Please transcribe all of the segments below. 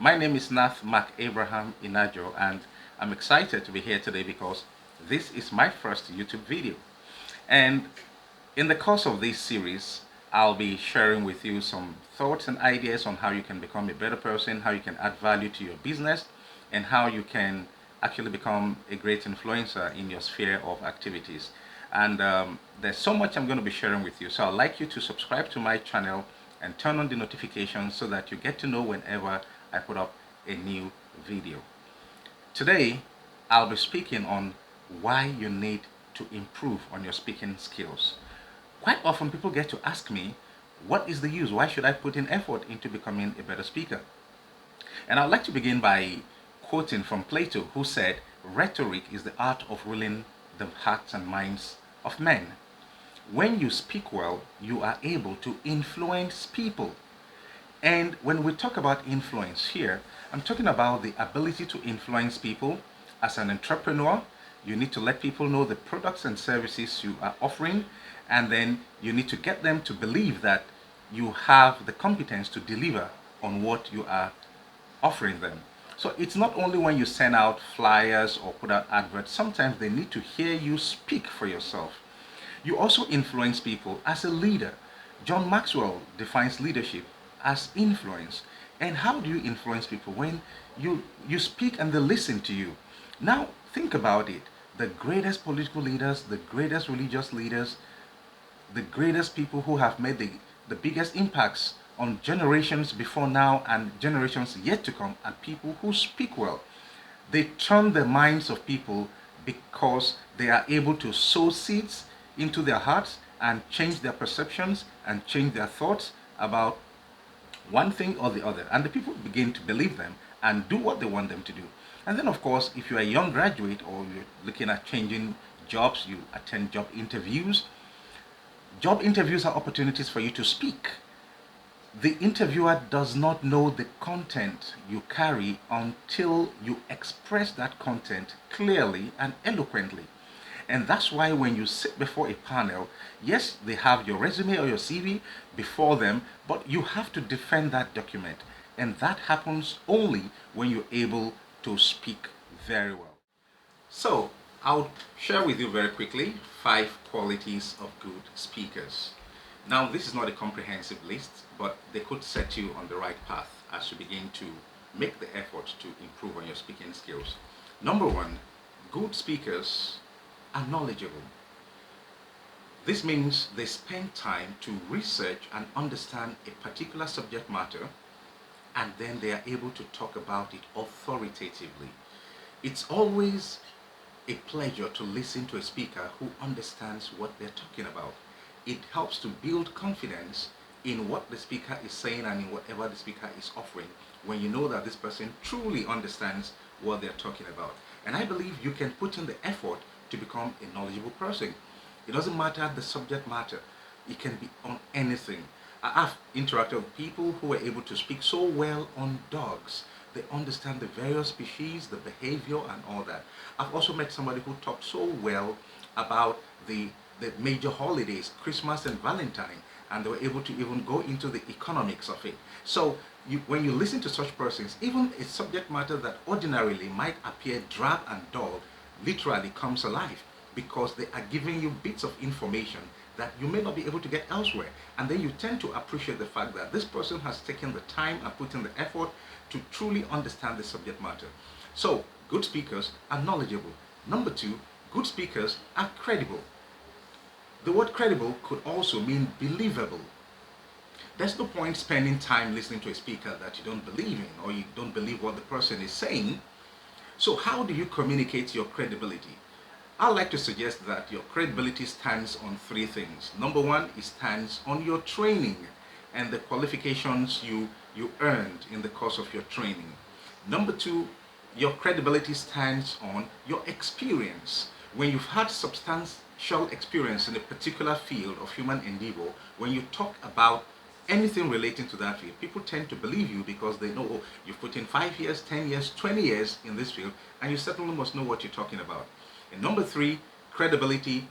My name is McAbraham-Inajoh, and I'm excited to be here today because this is my first YouTube video. And in the course of this series, I'll be sharing with you some thoughts and ideas on how you can become a better person, how you can add value to your business, and how you can actually become a great influencer in your sphere of activities. And there's so much I'm going to be sharing with you. So I'd like you to subscribe to my channel and turn on the notifications so that you get to know whenever I put up a new video. Today, I'll be speaking on why you need to improve on your speaking skills. Quite often people get to ask me, what is the use? Why should I put in effort into becoming a better speaker? And I'd like to begin by quoting from Plato, who said, rhetoric is the art of ruling the hearts and minds of men. When you speak well, you are able to influence people. And when we talk about influence here, I'm talking about the ability to influence people. As an entrepreneur, you need to let people know the products and services you are offering, and then you need to get them to believe that you have the competence to deliver on what you are offering them. So it's not only when you send out flyers or put out adverts, sometimes they need to hear you speak for yourself. You also influence people as a leader. John Maxwell defines leadership as influence. And how do you influence people? When you speak and they listen to you. Now think about it. The greatest political leaders, the greatest religious leaders, the greatest people who have made the biggest impacts on generations before now and generations yet to come are people who speak well. They turn the minds of people because they are able to sow seeds into their hearts and change their perceptions and change their thoughts about one thing or the other. And the people begin to believe them and do what they want them to do. And then, of course, if you're a young graduate or you're looking at changing jobs, you attend job interviews. Job interviews are opportunities for you to speak. The interviewer does not know the content you carry until you express that content clearly and eloquently. And that's why when you sit before a panel, yes, they have your resume or your CV before them, but you have to defend that document. And that happens only when you're able to speak very well. So I'll share with you very quickly 5 qualities of good speakers. Now, this is not a comprehensive list, but they could set you on the right path as you begin to make the effort to improve on your speaking skills. Number 1, good speakers are knowledgeable. This means they spend time to research and understand a particular subject matter, and then they are able to talk about it authoritatively. It's always a pleasure to listen to a speaker who understands what they're talking about. It helps to build confidence in what the speaker is saying and in whatever the speaker is offering when you know that this person truly understands what they're talking about. And I believe you can put in the effort to become a knowledgeable person. It doesn't matter the subject matter. It can be on anything. I've interacted with people who are able to speak so well on dogs. They understand the various species, the behavior and all that. I've also met somebody who talked so well about the major holidays, Christmas and Valentine, and they were able to even go into the economics of it. So when you listen to such persons, even a subject matter that ordinarily might appear drab and dull literally comes alive because they are giving you bits of information that you may not be able to get elsewhere. And then you tend to appreciate the fact that this person has taken the time and put in the effort to truly understand the subject matter. So, good speakers are knowledgeable. Number 2, good speakers are credible. The word credible could also mean believable. There's no point spending time listening to a speaker that you don't believe in or you don't believe what the person is saying. So how do you communicate your credibility? I like to suggest that your credibility stands on 3 things. Number 1, it stands on your training and the qualifications you earned in the course of your training. Number 2, your credibility stands on your experience. When you've had substantial experience in a particular field of human endeavor, when you talk about anything relating to that field, people tend to believe you because they know, oh, you've put in 5 years, 10 years, 20 years in this field, and you certainly must know what you're talking about. And number 3, credibility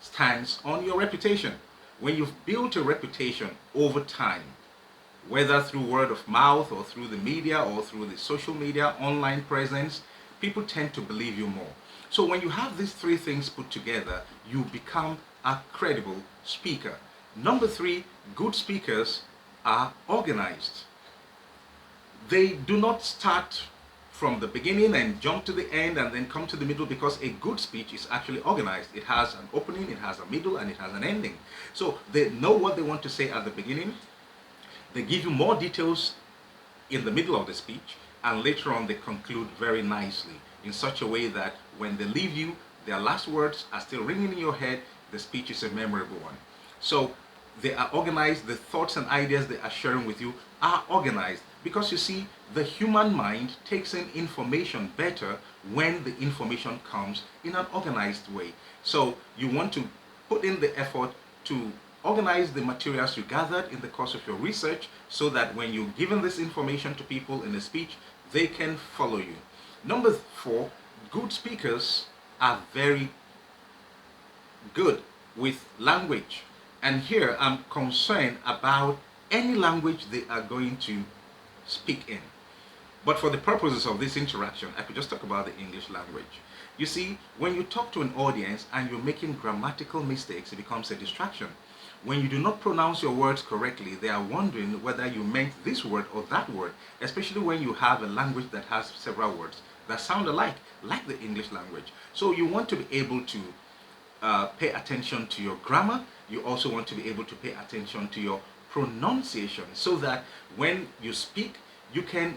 stands on your reputation. When you've built a reputation over time, whether through word of mouth or through the media or through the social media, online presence, people tend to believe you more. So when you have these three things put together, you become a credible speaker. Number three, good speakers are organized. They do not start from the beginning and jump to the end and then come to the middle, because a good speech is actually organized. It has an opening, it has a middle, and it has an ending. So they know what they want to say at the beginning. They give you more details in the middle of the speech, and later on they conclude very nicely in such a way that when they leave you, their last words are still ringing in your head. The speech is a memorable one. So they are organized. The thoughts and ideas they are sharing with you are organized, because you see, the human mind takes in information better when the information comes in an organized way. So you want to put in the effort to organize the materials you gathered in the course of your research, so that when you're giving this information to people in a speech, they can follow you. Number four, good speakers are very good with language. And here I'm concerned about any language they are going to speak in. But for the purposes of this interaction, I could just talk about the English language. You see, when you talk to an audience and you're making grammatical mistakes, it becomes a distraction. When you do not pronounce your words correctly, they are wondering whether you meant this word or that word, especially when you have a language that has several words that sound alike, like the English language. So you want to be able to pay attention to your grammar. You also want to be able to pay attention to your pronunciation, so that when you speak, you can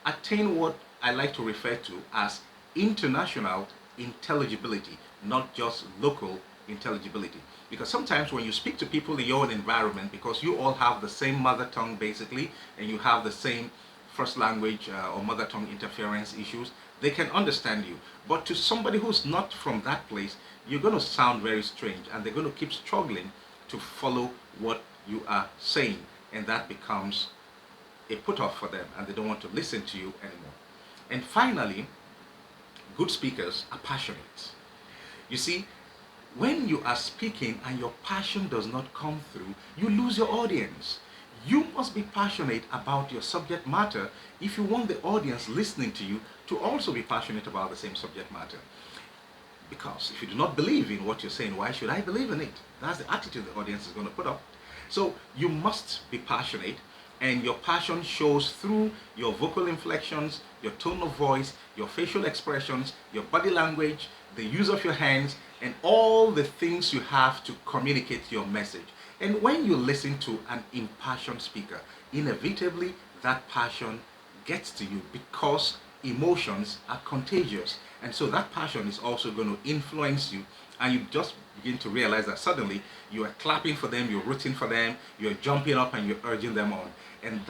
attain what I like to refer to as international intelligibility, not just local intelligibility. Because sometimes when you speak to people in your own environment, because you all have the same mother tongue basically, and you have the same first language or mother tongue interference issues, they can understand you. But to somebody who's not from that place, you're going to sound very strange, and they're going to keep struggling to follow what you are saying, and that becomes a put off for them, and they don't want to listen to you anymore. And finally, good speakers are passionate. You see, when you are speaking and your passion does not come through, you lose your audience. You must be passionate about your subject matter if you want the audience listening to you to also be passionate about the same subject matter. Because if you do not believe in what you're saying, why should I believe in it? That's the attitude the audience is going to put up. So you must be passionate, and your passion shows through your vocal inflections, your tone of voice, your facial expressions, your body language, the use of your hands, and all the things you have to communicate your message. And when you listen to an impassioned speaker, inevitably that passion gets to you, because emotions are contagious. And so that passion is also going to influence you, and you just begin to realize that suddenly you are clapping for them, you're rooting for them, you're jumping up and you're urging them on. And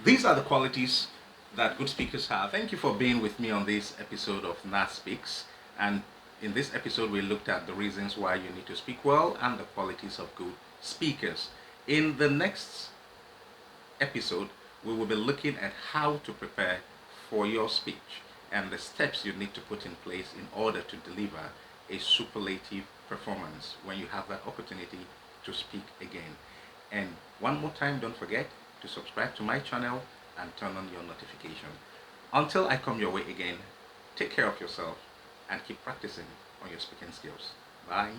these are the qualities that good speakers have. Thank you for being with me on this episode of Nat Speaks. And in this episode, we looked at the reasons why you need to speak well and the qualities of good speakers. In the next episode, we will be looking at how to prepare for your speech and the steps you need to put in place in order to deliver a superlative performance when you have that opportunity to speak again. And one more time, don't forget to subscribe to my channel and turn on your notification. Until I come your way again, take care of yourself and keep practicing on your speaking skills. Bye.